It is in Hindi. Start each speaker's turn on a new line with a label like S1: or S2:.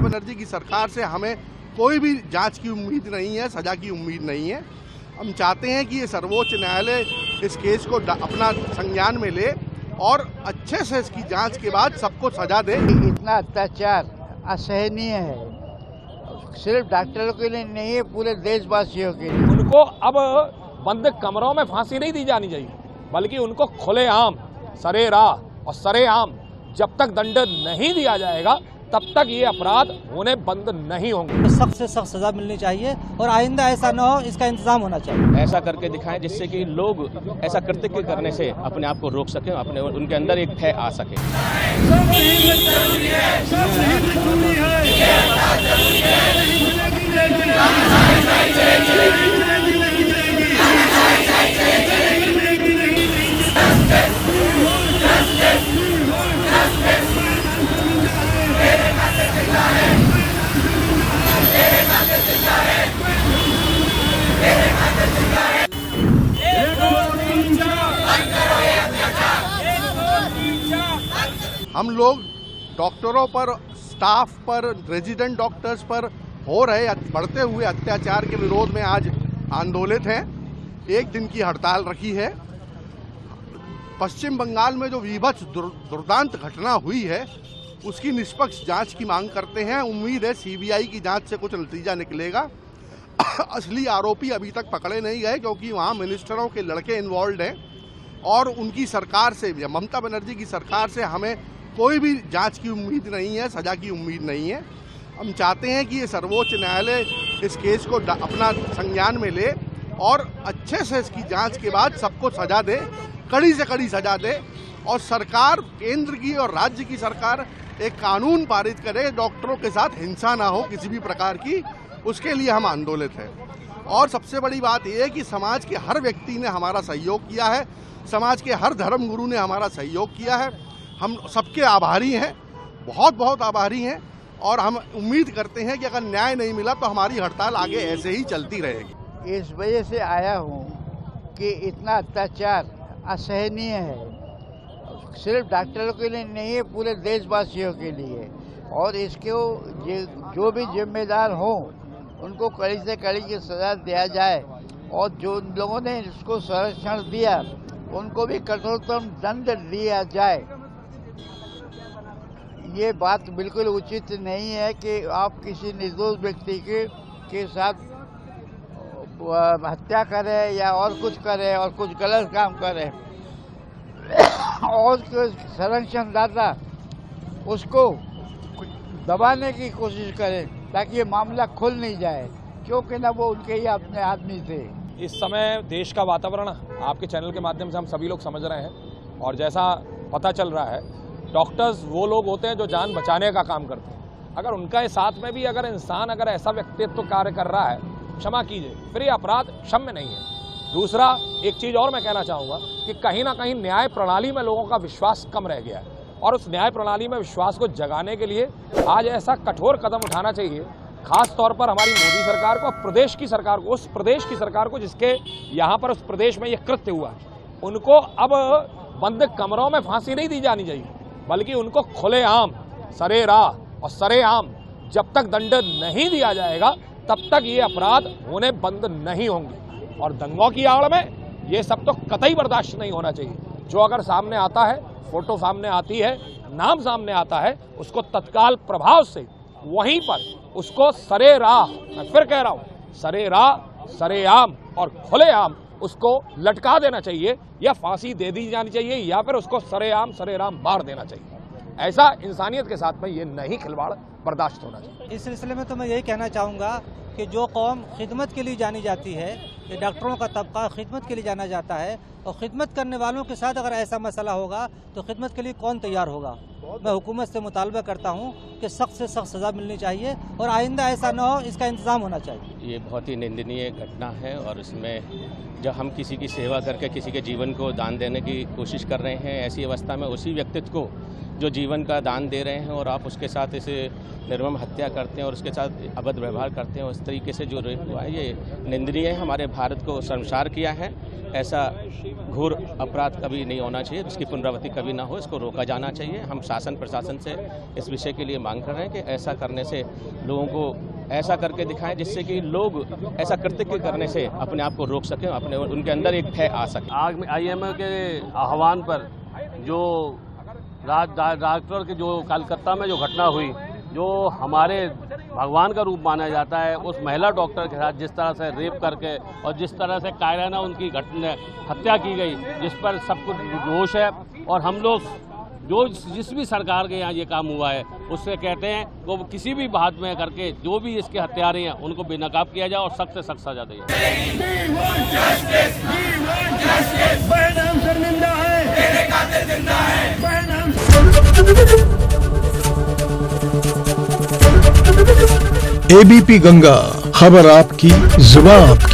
S1: बनर्जी की सरकार से हमें कोई भी जांच की उम्मीद नहीं है, सजा की उम्मीद नहीं है। हम चाहते हैं कि ये सर्वोच्च न्यायालय इस केस को अपना संज्ञान में ले और अच्छे से इसकी जांच के बाद सबको सजा दे।
S2: इतना अत्याचार असहनीय है, सिर्फ डॉक्टरों के लिए नहीं है, पूरे देशवासियों के लिए।
S3: उनको अब बंद कमरों में फांसी नहीं दी जानी चाहिए, बल्कि उनको खुलेआम सरेराह और सरेआम जब तक दंड नहीं दिया जाएगा तब तक ये अपराध होने बंद नहीं होंगे।
S4: सख्त से सख्त सजा मिलनी चाहिए और आइंदा ऐसा न हो, इसका इंतजाम होना चाहिए।
S5: ऐसा करके दिखाएं जिससे कि लोग ऐसा कृत्य करने से अपने आप को रोक सकें, अपने उनके अंदर एक भय आ सके।
S1: हम लोग डॉक्टरों पर, स्टाफ पर, रेजिडेंट डॉक्टर्स पर हो रहे बढ़ते हुए अत्याचार के विरोध में आज आंदोलित हैं। एक दिन की हड़ताल रखी है। पश्चिम बंगाल में जो विभत्स दुर्दांत घटना हुई है उसकी निष्पक्ष जांच की मांग करते हैं। उम्मीद है सीबीआई की जांच से कुछ नतीजा निकलेगा। असली आरोपी अभी तक पकड़े नहीं गए क्योंकि वहाँ मिनिस्टरों के लड़के इन्वॉल्व हैं और उनकी सरकार से, ममता बनर्जी की सरकार से हमें कोई भी जांच की उम्मीद नहीं है, सजा की उम्मीद नहीं है। हम चाहते हैं कि ये सर्वोच्च न्यायालय इस केस को अपना संज्ञान में ले और अच्छे से इसकी जांच के बाद सबको सजा दे, कड़ी से कड़ी सजा दे। और सरकार, केंद्र की और राज्य की सरकार एक कानून पारित करे, डॉक्टरों के साथ हिंसा ना हो किसी भी प्रकार की, उसके लिए हम आंदोलित हैं। और सबसे बड़ी बात यह है कि समाज के हर व्यक्ति ने हमारा सहयोग किया है, समाज के हर धर्म गुरु ने हमारा सहयोग किया है। हम सबके आभारी हैं, बहुत बहुत आभारी हैं। और हम उम्मीद करते हैं कि अगर न्याय नहीं मिला तो हमारी हड़ताल आगे ऐसे ही चलती रहेगी।
S2: इस वजह से आया हूँ कि इतना अत्याचार असहनीय है, सिर्फ डॉक्टरों के लिए नहीं है, पूरे देशवासियों के लिए। और इसको जो भी जिम्मेदार हो उनको कड़ी से कड़ी की सजा दिया जाए और जो लोगों ने इसको संरक्षण दिया उनको भी कठोरतम दंड दिया जाए। ये बात बिल्कुल उचित नहीं है कि आप किसी निर्दोष व्यक्ति के साथ हत्या करें या और कुछ करें और कुछ गलत काम करें और संरक्षणदाता उसको दबाने की कोशिश करें ताकि ये मामला खुल नहीं जाए, क्योंकि ना वो उनके ही अपने आदमी थे।
S3: इस समय देश का वातावरण आपके चैनल के माध्यम से हम सभी लोग समझ रहे हैं और जैसा पता चल रहा है, डॉक्टर्स वो लोग होते हैं जो जान बचाने का काम करते हैं। अगर उनका साथ में भी अगर इंसान अगर ऐसा व्यक्तित्व कार्य कर रहा है, क्षमा कीजिए, फिर ये अपराध क्षम्य नहीं है। दूसरा एक चीज़ और मैं कहना चाहूँगा कि कहीं ना कहीं न्याय प्रणाली में लोगों का विश्वास कम रह गया है और उस न्याय प्रणाली में विश्वास को जगाने के लिए आज ऐसा कठोर कदम उठाना चाहिए, खास तौर पर हमारी मोदी सरकार को, प्रदेश की सरकार को, उस प्रदेश की सरकार को जिसके यहाँ पर उस प्रदेश में ये कृत्य हुआ, उनको अब बंद कमरों में फांसी नहीं दी जानी चाहिए, बल्कि उनको खुलेआम सरेराह और सरेआम जब तक दंड नहीं दिया जाएगा तब तक ये अपराध होने बंद नहीं होंगे। और दंगों की आड़ में ये सब तो कतई बर्दाश्त नहीं होना चाहिए। जो अगर सामने आता है, फोटो सामने आती है, नाम सामने आता है, उसको तत्काल प्रभाव से वहीं पर उसको सरेराह, मैं फिर कह रहा हूँ, सरेराह, सरेआम और खुलेआम उसको लटका देना चाहिए या फांसी दे दी जानी चाहिए या फिर उसको सरेआम सरेराम मार देना चाहिए। ऐसा इंसानियत के साथ में ये नहीं खिलवाड़ बर्दाश्त होना चाहिए।
S4: इस सिलसिले में तो मैं यही कहना चाहूँगा कि जो कौम खिदमत के लिए जानी जाती है, ये डॉक्टरों का तबका खिदमत के लिए जाना जाता है और खिदमत करने वालों के साथ अगर ऐसा मसला होगा तो खिदमत के लिए कौन तैयार होगा। मैं हुकूमत से मुतालबा करता हूँ कि सख्त से सख्त सज़ा मिलनी चाहिए और आइंदा ऐसा न हो, इसका इंतज़ाम होना चाहिए।
S5: ये बहुत ही निंदनीय घटना है और इसमें जब हम किसी की सेवा करके किसी के जीवन को दान देने की कोशिश कर रहे हैं, ऐसी अवस्था में उसी व्यक्तित्व को जो जीवन का दान दे रहे हैं और आप उसके साथ इसे निर्मम हत्या करते हैं और उसके साथ अभद्र व्यवहार करते हैं। उस तरीके से जो रेप हुआ है ये निंदनीय है, हमारे भारत को शर्मसार किया है। ऐसा घोर अपराध कभी नहीं होना चाहिए, इसकी पुनरावृत्ति कभी ना हो, इसको रोका जाना चाहिए। हम शासन प्रशासन से इस विषय के लिए मांग कर रहे हैं कि ऐसा करने से लोगों को ऐसा करके दिखाएं जिससे कि लोग ऐसा कृत्य करने से अपने आप को रोक सकें, अपने उनके अंदर एक भय आ सके।
S6: आज IMA के आह्वान पर जो डॉक्टर की जो कलकत्ता में जो घटना हुई, जो हमारे भगवान का रूप माना जाता है, उस महिला डॉक्टर के साथ जिस तरह से रेप करके और जिस तरह से कायराना उनकी हत्या की गई, जिस पर सब कुछ दोष है। और हम लोग जो जिस भी सरकार के यहाँ ये काम हुआ है उससे कहते हैं वो किसी भी बात में करके जो भी इसके हत्यारे हैं उनको बेनकाब किया जाए और सख्त से सख्त सजा दी जाए।
S7: ABP गंगा, खबर आपकी, जुबान आपकी।